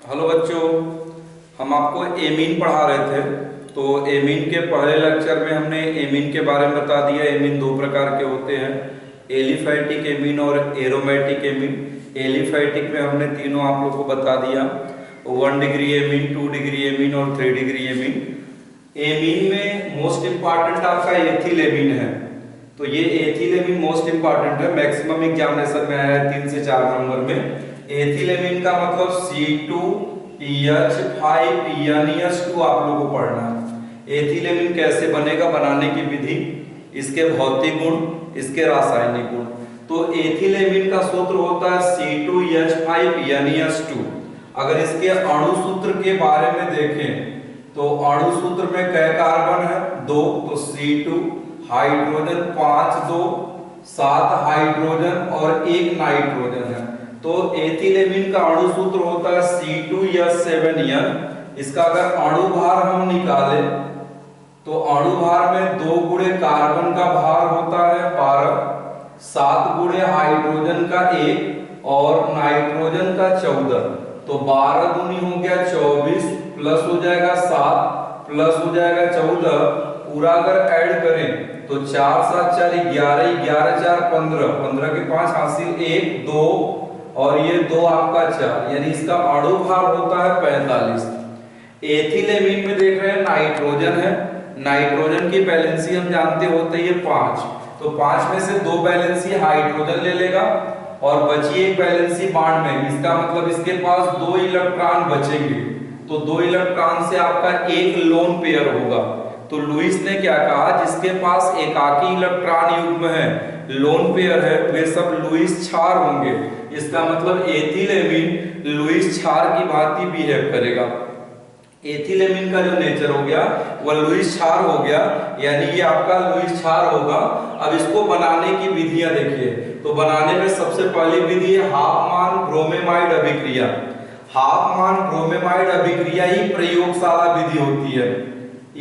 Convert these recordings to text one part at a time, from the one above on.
Hello बच्चों, हम आपको एमीन पढ़ा रहे थे। तो एमीन के पहले लेक्चर में हमने एमीन के बारे में बता दिया। एमीन दो प्रकार के होते हैं, एलिफैटिक एमीन और एरोमेटिक एमीन। एलिफैटिक में हमने तीनों आप लोग को बता दिया, 1 डिग्री एमीन, 2 डिग्री एमीन और 3 डिग्री एमीन। एमीन में मोस्ट इम्पॉर्टेंट आपका एथिल एमीन है। तो ये एथिल एमीन मोस्ट इम्पॉर्टेंट है, मैक्सिमम एग्जामिनेशन में आया है 3 से 4 नंबर में। एथिल एमीन का मतलब C2H5NH2 आप लोगों को पढ़ना है। एथिल एमीन कैसे बनेगा, बनाने की विधि, इसके भौतिक गुण, इसके रासायनिक गुण। तो एथिल एमीन का सूत्र होता है C2H5NH2। अगर इसके अणु सूत्र के बारे में देखें तो अणु सूत्र में कै कार्बन है? 2। तो C2 हाइड्रोजन 5, 2 7 हाइड्रोजन और 1 नाइट्रोजन है। तो एथिल एमीन का अणु सूत्र होता है C2H7N। इसका अगर अणु भार हम निकालें तो अणु भार में 2 गुणे कार्बन का भार होता है 12, 7 गुणे हाइड्रोजन का 1 और नाइट्रोजन का 14। तो 12 दूनी हो गया 24, प्लस हो जाएगा 7, प्लस हो जाएगा 14। पूरा अगर ऐड करें तो 4 7 4 11, 11 4 15, 15 के 5 हासिल 1 2 और ये 2 आपका 4, यानी इसका अणु भार होता है 45। एथिल एमीन में देख रहे हैं नाइट्रोजन है। नाइट्रोजन की वैलेंसी हम जानते होते हैं 5। तो 5 में से 2 वैलेंसी हाइड्रोजन ले लेगा और बची एक वैलेंसी बॉन्ड में। इसका मतलब इसके पास 2 इलेक्ट्रॉन बचेंगे। तो 2 इलेक्ट्रॉन से आपका एक लोन पेयर होगा। तो लुईस ने क्या कहा, जिसके पास एकाकी इलेक्ट्रॉन युग्म है, लोन पेयर है, वे सब लुईस क्षार होंगे। इसका मतलब एथिल एमीन लुईस क्षार की भांति बिहेव करेगा। एथिल एमीन का जो नेचर हो गया वह लुईस क्षार हो गया, यानी ये आपका लुईस क्षार होगा। अब इसको बनाने की विधियां देखिए। तो बनाने में सबसे पहली विधि है हाफमान ब्रोमेमाइड अभिक्रिया। हाफमान ब्रोमेमाइड अभिक्रिया ही प्रयोगशाला विधि होती है।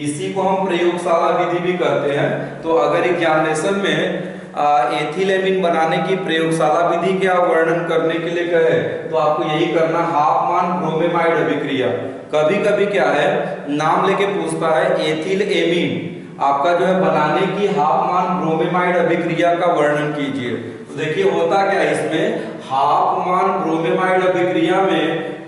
इसी को हम प्रयोगशाला विधि भी कहते हैं। तो अगर एग्जामिनेशन में एथिल एमीन बनाने की प्रयोगशाला विधि क्या वर्णन करने के लिए कहे तो आपको यही करना, हाफमान ब्रोमेमाइड अभिक्रिया। कभी कभी क्या है, नाम लेके पूछता है एथिल एमीन आपका जो है बनाने की हाफमान ब्रोमेमाइड अभिक्रिया का वर्णन कीजिए। तो देखिए होता क्या है इसमें, हाफमान ब्रोमेमाइड अभिक्रिया में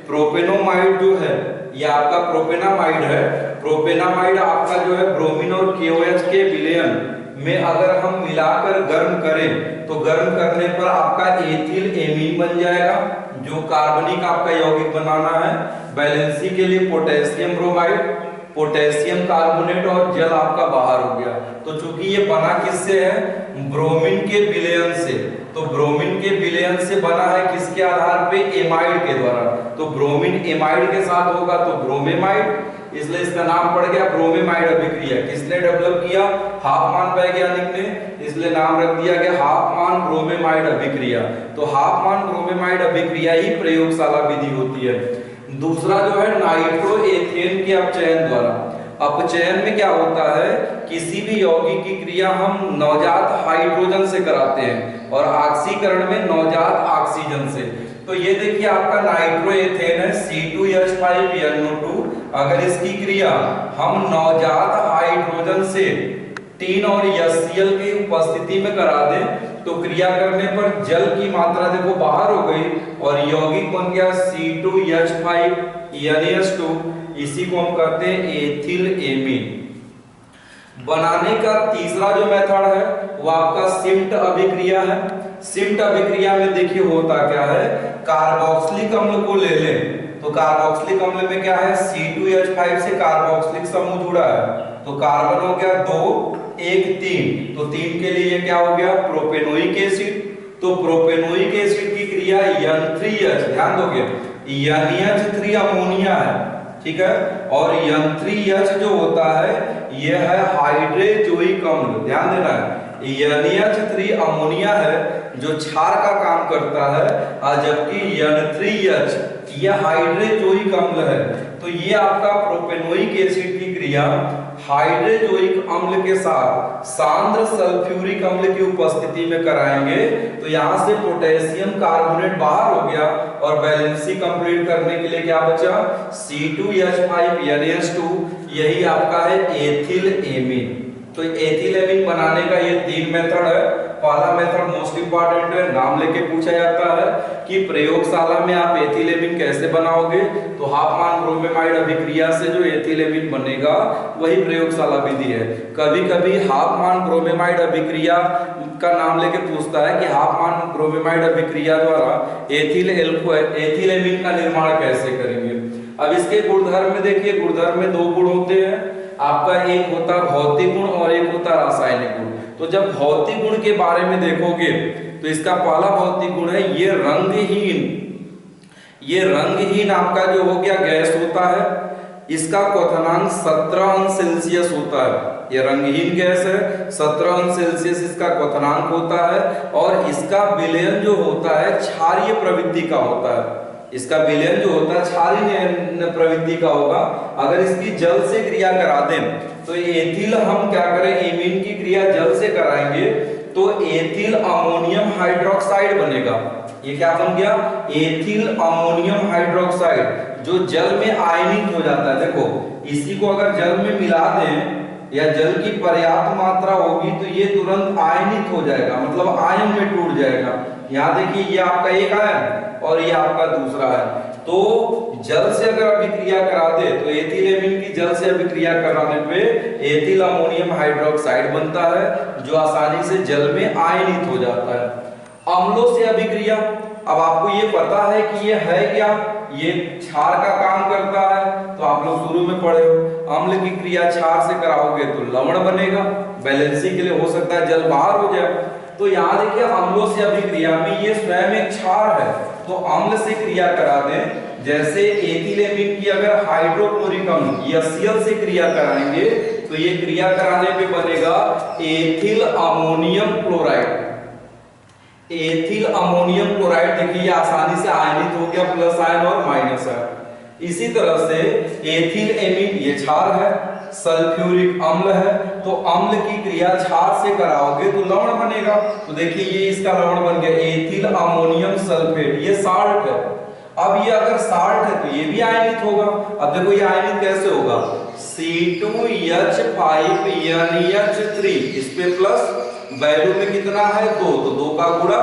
प्रोपेनोमाइड जो है ये आपका प्रोपेनामाइड है। प्रोपेनामाइड आपका जो है ब्रोमीन और KOH के विलयन में अगर हम मिलाकर गर्म करें तो गर्म करने पर आपका एथिल एमीन बन जाएगा, जो कार्बनिक आपका यौगिक बनाना है। वैलेंसी के लिए पोटेशियम ब्रोमाइड, पोटेशियम कार्बोनेट और जल आपका बाहर हो गया। तो चूंकि ये बना किससे है, ब्रोमीन के विलयन से। तो ब्रोमीन के विलयन से बना है किसके आधार पे, एमाइड के द्वारा। तो ब्रोमीन एमाइड के साथ होगा तो ब्रोमेमाइड, इसलिए इसका नाम पड़ गया ब्रोमेमाइड अभिक्रिया। किसने डेवलप किया, हाफमान वैज्ञानिक ने, इसलिए नाम रख दिया गया हाफमान ब्रोमेमाइड अभिक्रिया। तो हाफमान ब्रोमेमाइड अभिक्रिया ही प्रयोगशाला विधि होती है। दूसरा जो है नाइट्रोएथेन के अपचयन द्वारा। अपचयन में क्या होता है, किसी भी यौगिक की क्रिया हम नवजात हाइड्रोजन से कराते हैं और ऑक्सीकरण में नवजात ऑक्सीजन से। तो ये देखिए आपका नाइट्रोएथेन है C2H5NO2। अगर इसकी क्रिया हम नवजात हाइड्रोजन से टीन और HCl की उपस्थिति में करा दें तो क्रिया करने पर जल की मात्रा देखो बाहर हो गई और यौगिक बन गया C2H5NH2। इसी को हम कहते हैं एथिल एमीन। बनाने का तीसरा जो मेथड है वो आपका सिम्ट अभिक्रिया है। सिम्ट अभिक्रिया में देखिए होता क्या है, कार्बोक्सिलिक अम्ल को ले लें तो कार्बोक्सिलिक अम्ल में क्या है, C2H5 से कार्बोक्सिलिक समूह जुड़ा है। तो कार्बन हो गया 2 1 3, तो 3 के लिए क्या हो गया, प्रोपेनोइक एसिड। तो प्रोपेनोइक एसिड की क्रिया N3H, ध्यान दोगे NH3 अमोनिया है, ठीक है। और N3H जो होता है यह है हाइड्रोजोइक अम्ल, ध्यान देना है। NH3 अमोनिया है जो क्षार का काम करता है, जबकि N3H यह हाइड्रोजोइक अम्ल है। तो ये आपका प्रोपेनोइक एसिड की क्रिया हाइड्रोजोइक अम्ल के साथ सांद्र सल्फ्यूरिक अम्ल की उपस्थिति में कराएंगे। तो यहाँ से पोटेशियम कार्बोनेट बाहर हो गया और बैलेंसी कंप्लीट करने के लिए क्या बचा, C2H5 NH2, यही आपका है एथिल एमीन। तो एथिल एमीन बनाने का ये 3 मेथड है। पहला मेथड मोस्ट इंपॉर्टेंट है, नाम लेके पूछा जाता है कि प्रयोगशाला में आप एथिल एमीन कैसे बनाओगे। तो हाफमान ब्रोमेमाइड अभिक्रिया से जो एथिल एमीन बनेगा वही प्रयोगशाला विधि है। कभी कभी हाफमान ब्रोमेमाइड अभिक्रिया का नाम लेके पूछता है कि हाफमान ब्रोमेमाइड अभिक्रिया द्वारा एथिल एमीन का निर्माण कैसे करेंगे। अब इसके गुणधर्म में देखिए, गुणधर्म में 2 गुण होते हैं आपका, एक होता भौतिक गुण और एक होता रासायनिक गुण। तो जब भौतिक गुण के बारे में देखोगे तो इसका पहला भौतिक गुण है ये रंगहीन आपका जो हो गया गैस होता है। इसका क्वथनांक 17 अंश सेल्सियस होता है। ये रंगहीन गैस है, 17 अंश सेल्सियस इसका क्वथनांक होता है। और इसका विलयन जो होता है क्षारीय प्रवृत्ति का होता है। इसका विलयन जो होता है क्षारीय प्रवृत्ति का होगा। अगर इसकी जल से क्रिया करा दें तो एथिल हम क्या करें, एमीन की क्रिया जल से कराएंगे तो एथिल अमोनियम हाइड्रोक्साइड बनेगा। ये क्या बन गया, एथिल अमोनियम हाइड्रोक्साइड, जो जल में आयनित हो जाता है। देखो इसी को अगर जल में मिला दें या जल की पर्याप्त मात्रा होगी तो ये तुरंत आयनित हो जाएगा, मतलब आयन में टूट जाएगा। यहाँ देखिए ये आपका एक आयन और ये आपका दूसरा है। तो जल से अगर अभिक्रिया करा दे तो एथिल एमीन की जल से अभिक्रिया कराने पे एथिल अमोनियम हाइड्रोक्साइड बनता है, जो आसानी से जल में आयनित हो जाता है। अम्लों से अभिक्रिया, अब आपको ये पता है कि ये है क्या, ये क्षार का काम करता है। तो आप लोग शुरू में पढ़े हो, अम्ल की क्रिया क्षार से कराओगे तो लवण बनेगा। बैलेंसिंग के लिए हो सकता है जल बाहर हो जाए। तो यहाँ देखिए अम्लों से अभिक्रिया में ये स्वयं एक क्षार है, तो अम्ल से क्रिया करा दें। जैसे एथिल एमीन की अगर हाइड्रोक्लोरिक अम्ल HCl से क्रिया कराएंगे तो ये क्रिया कराने पे बनेगा ethyl ammonium chloride. Ethyl ammonium chloride देखिए आसानी से आयनित हो गया, प्लस आयन और माइनस आयन। इसी तरह से एथिल एमीन ये क्षार है, सल्फ्यूरिक अम्ल है, तो अम्ल की क्रिया क्षार से कराओगे तो लवण बनेगा। तो देखिए ये इसका लवण बन गया एथिल अमोनियम सल्फेट, ये साल्ट है। अब ये अगर साल्ट है तो ये भी आयनित होगा। अब देखो ये आयनित कैसे होगा, C2H5 NH3, इस पे प्लस वैल्यू में कितना है 2, तो 2 का गुणा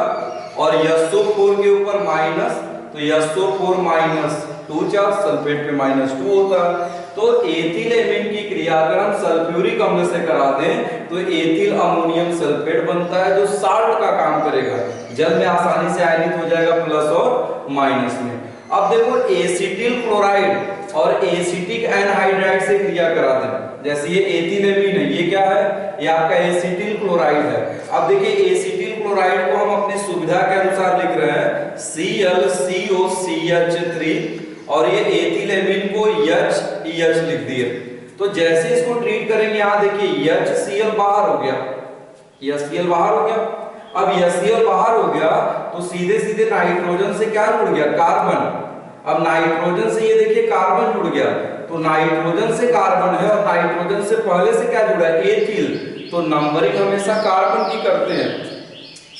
और SO4 के ऊपर माइनस, तो SO4 माइनस 2 चार्ज, सल्फेट पे -2 होता है। तो एथिल एमीन की क्रिया अगर हम सल्फ्यूरिक अम्ल से करा दें तो एथिल अमोनियम सल्फेट बनता है, जो साल्ट का काम करेगा, जल में आसानी से आयनित हो जाएगा प्लस और माइनस में। अब देखो एसिटिल क्लोराइड और एसिटिक एनहाइड्राइड से क्रिया करा दें। जैसे ये एथिल एमीन है, ये क्या है, ये आपका एसिटिल क्लोराइड है। अब देखिए एसिटिल क्लोराइड को हम अपनी सुविधा के अनुसार लिख रहे हैं ClCOCH3 और ये एथिल एमीन को HEH लिख दिए। तो जैसे इसको ट्रीट करेंगे, यहाँ देखिए HCl बाहर हो गया, HCl बाहर हो गया। अब HCl बाहर हो गया तो सीधे सीधे नाइट्रोजन से क्या जुड़ गया, कार्बन। अब नाइट्रोजन से ये देखिए कार्बन जुड़ गया, तो नाइट्रोजन से कार्बन है और नाइट्रोजन से पहले से क्या जुड़ा है, एथिल। तो नंबरिंग हमेशा कार्बन की करते हैं।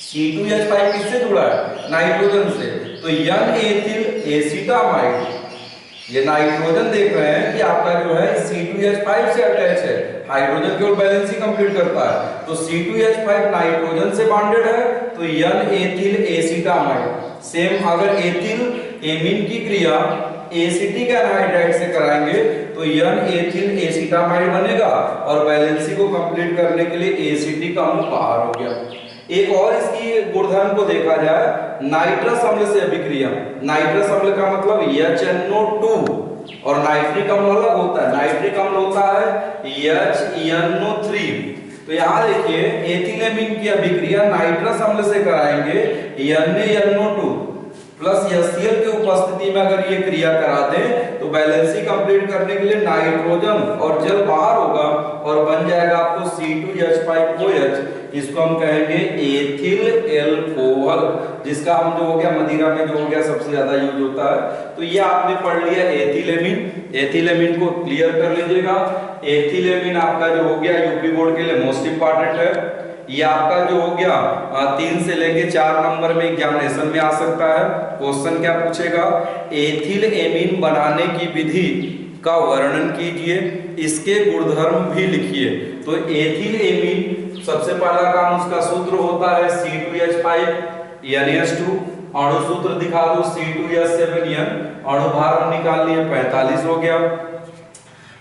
C2H5 किससे जुड़ा है, नाइट्रोजन से, तो N एथिल एसिटामाइड। ये नाइट्रोजन देख रहे हैं कि आपका जो है C2H5 से अटैच है, हाइड्रोजन केवल बैलेंसिंग कंप्लीट करता है। तो C2H5 नाइट्रोजन से बॉन्डेड है, तो N एथिल एसिटामाइड। सेम अगर एथिल एमीन की क्रिया एसिटिक एनहाइड्राइड से कराएंगे तो N एथिल एसिटामाइड बनेगा और बैलेंसिंग को कंप्लीट करने के लिए एसिटिक अम्ल बाहर हो गया। एक और इसकी गुणधर्म को देखा जाए, नाइट्रस अम्ल से अभिक्रिया। नाइट्रस अम्ल का मतलब HNO2 और नाइट्रिक अम्ल अलग होता है। नाइट्रिक अम्ल होता है HNO3। तो यहाँ देखिए एथिल एमीन की अभिक्रिया नाइट्रस अम्ल से कराएंगे NaNO2, प्लस HCl की उपस्थिति में अगर ये क्रिया कराते हैं तो बैलेंसी कंप्लीट करने के लिए नाइट्रोजन और जल बाहर होगा और बन जाएगा आपको C2H5OH। इसको हम कहेंगे एथिल एल्कोहल, जिसका हम जो हो गया मदिरा में जो हो गया सबसे ज्यादा यूज होता है। तो ये आपने पढ़ लिया एथिलेमिन। एथिलेमिन को क्लियर कर लीजिएगा। एथिलेमिन आपका जो हो गया यूपी बोर्ड के लिए मोस्ट इंपॉर्टेंट है। ये आपका जो हो गया 3 से लेके 4 नंबर में एग्जामिनेशन में आ सकता है। क्वेश्चन क्या पूछेगा, एथिल एमीन बनाने की विधि का वर्णन कीजिए, इसके गुणधर्म भी लिखिए। तो एथिल एमीन सबसे पहला काम उसका सूत्र होता है C2H5 NH2। अणु सूत्र दिखा दो C2H7N। अणु भार हम निकाल लिए 45 हो गया।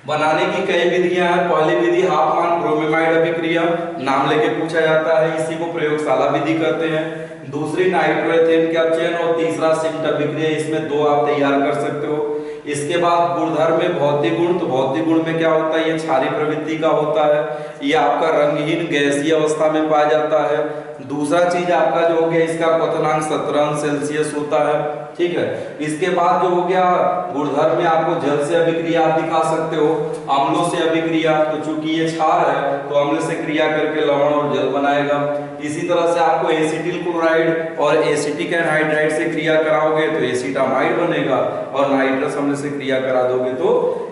बनाने की कई विधियां हैं। पहली विधि हाफमान ब्रोमीमाइड अभिक्रिया, नाम लेके पूछा जाता है, इसी को प्रयोगशाला विधि कहते हैं। दूसरी नाइट्रोएथेन का चयन और तीसरा सिम्ट अभिक्रिया, इसमें 2 आप तैयार कर सकते हो। इसके बाद गुणधर्म में भौतिक गुण, तो भौतिक गुण में क्या होता है, ये क्षारीय प्रवृत्ति का होता है। ये आपका रंगहीन गैसीय अवस्था में पाया जाता है। दूसरा चीज आपका जो हो गया इसका क्वथनांक 17 होता है, ठीक है। इसके बाद जो हो गया गुणधर्म में आपको जल से अभिक्रिया आप दिखा सकते हो, अम्लों से अभिक्रिया, तो चूंकि ये क्षार है तो अम्ल से क्रिया करके लवण और जल बनाएगा। इसी तरह से आपको एसिटिल क्लोराइड और एसिटिक एनहाइड्राइड से क्रिया कराओगे तो एसिटामाइड बनेगा, और नाइट्रस अम्ल से क्रिया करा दोगे तो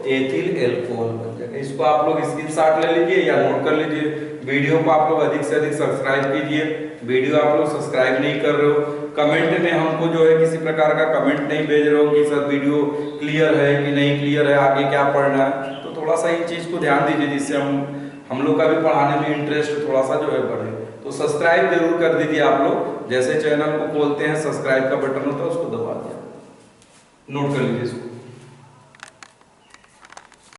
एथिल एल्कोहल बन जाएगा। इसको आप लोग स्क्रीनशॉट ले लीजिए या नोट कर लीजिए। वीडियो को आप लोग अधिक से अधिक सब्सक्राइब कीजिए। वीडियो आप लोग सब्सक्राइब नहीं कर रहे हो, कमेंट में हमको जो है किसी प्रकार का कमेंट नहीं भेज रहे हो कि सर वीडियो क्लियर है कि नहीं क्लियर है, आगे क्या पढ़ना है, तो थोड़ा सा इन चीज को ध्यान दीजिए, जिससे हम लोग का भी पढ़ाने में इंटरेस्ट थोड़ा सा जो है बढ़े। तो सब्सक्राइब जरूर कर दीजिए आप लोग। जैसे चैनल को खोलते हैं सब्सक्राइब का बटन होता है उसको दबा दिया, नोट कर लीजिए इसको।